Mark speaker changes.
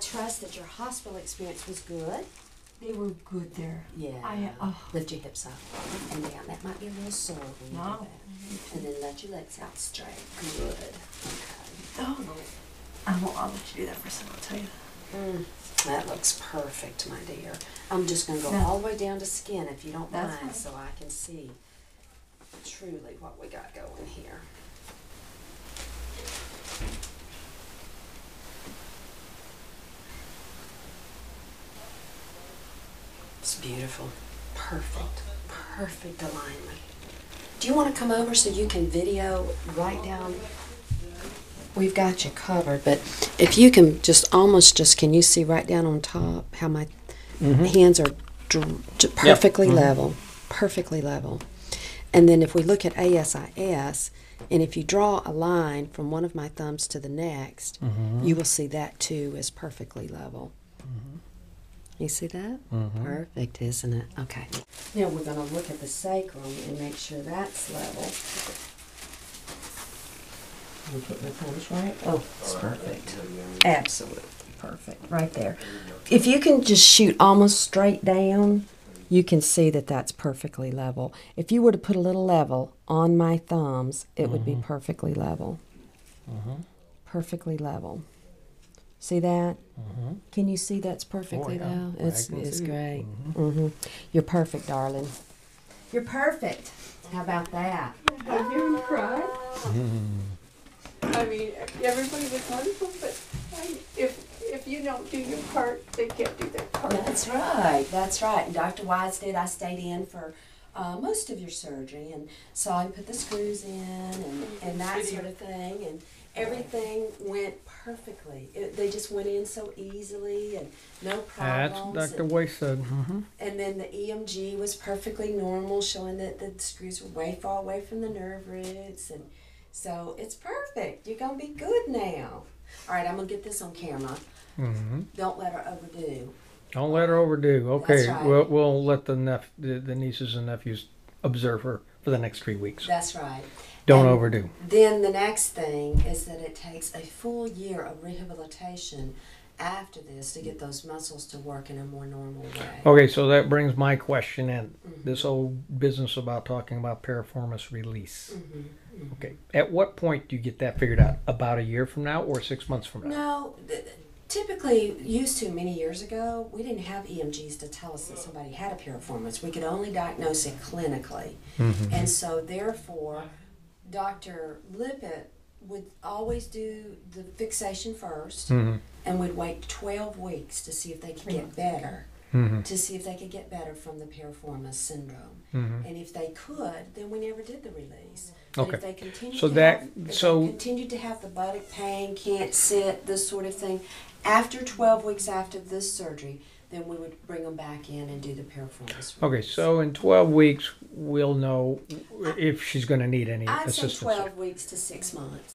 Speaker 1: trust that your hospital experience was good.
Speaker 2: They were good there.
Speaker 1: Yeah. Lift your hips up and down. That might be a little sore when you do that. And then let your legs out straight. Good. Okay.
Speaker 2: Oh, no. I'll let you do that for a second. I'll tell you that.
Speaker 1: That looks perfect, my dear. I'm just going to go all the way down to skin, if you don't mind, so I can see truly what we got going here. It's beautiful. Perfect. Perfect alignment. Do you want to come over so you can video right down? We've got you covered, but if you can just can you see right down on top how my hands are perfectly level? Perfectly level. And then if we look at ASIS, and if you draw a line from one of my thumbs to the next, you will see that too is perfectly level. You see that? Perfect, isn't it? Okay. Now we're going to look at the sacrum and make sure that's level. You put my thumbs right? Oh, it's perfect. Absolutely perfect. Right there. If you can just shoot almost straight down, you can see that that's perfectly level. If you were to put a little level on my thumbs, it would be perfectly level. Perfectly level. See that? Can you see that's perfectly level? It's great. You're perfect, darling. You're perfect. How about that?
Speaker 2: Have you even cried? I mean, everybody was wonderful, but if you don't do your part, they can't do their part.
Speaker 1: That's right. That's right. And Dr. Wise did. I stayed in for most of your surgery and saw him put the screws in and that sort of thing. And everything went perfectly. They just went in so easily and no problems.
Speaker 3: That's Dr. Weiss said.
Speaker 1: And then the EMG was perfectly normal, showing that the screws were way far away from the nerve roots. And so it's perfect. You're going to be good now. All right, I'm going to get this on camera. Don't let her overdo.
Speaker 3: Don't let her overdo. Okay,
Speaker 1: That's right.
Speaker 3: we'll let the nieces and nephews observe her for the next 3 weeks.
Speaker 1: That's right.
Speaker 3: Don't overdo.
Speaker 1: Then the next thing is that it takes a full year of rehabilitation after this to get those muscles to work in a more normal way.
Speaker 3: Okay, so that brings my question in. This whole business about talking about piriformis release. Okay, at what point do you get that figured out? About a year from now or 6 months from now?
Speaker 1: No, typically used to many years ago, we didn't have EMGs to tell us that somebody had a piriformis. We could only diagnose it clinically. And so therefore, Dr. Lippett would always do the fixation first and would wait 12 weeks to see if they could get better. To see if they could get better from the piriformis syndrome. And if they could, then we never did the release. But if they continued continued to have the buttock pain, can't sit, this sort of thing, after 12 weeks after this surgery, then we would bring them back in and do the piriformis.
Speaker 3: Okay, so in 12 weeks, we'll know if she's going to need any
Speaker 1: I'd say
Speaker 3: assistance.
Speaker 1: 12 weeks to 6 months.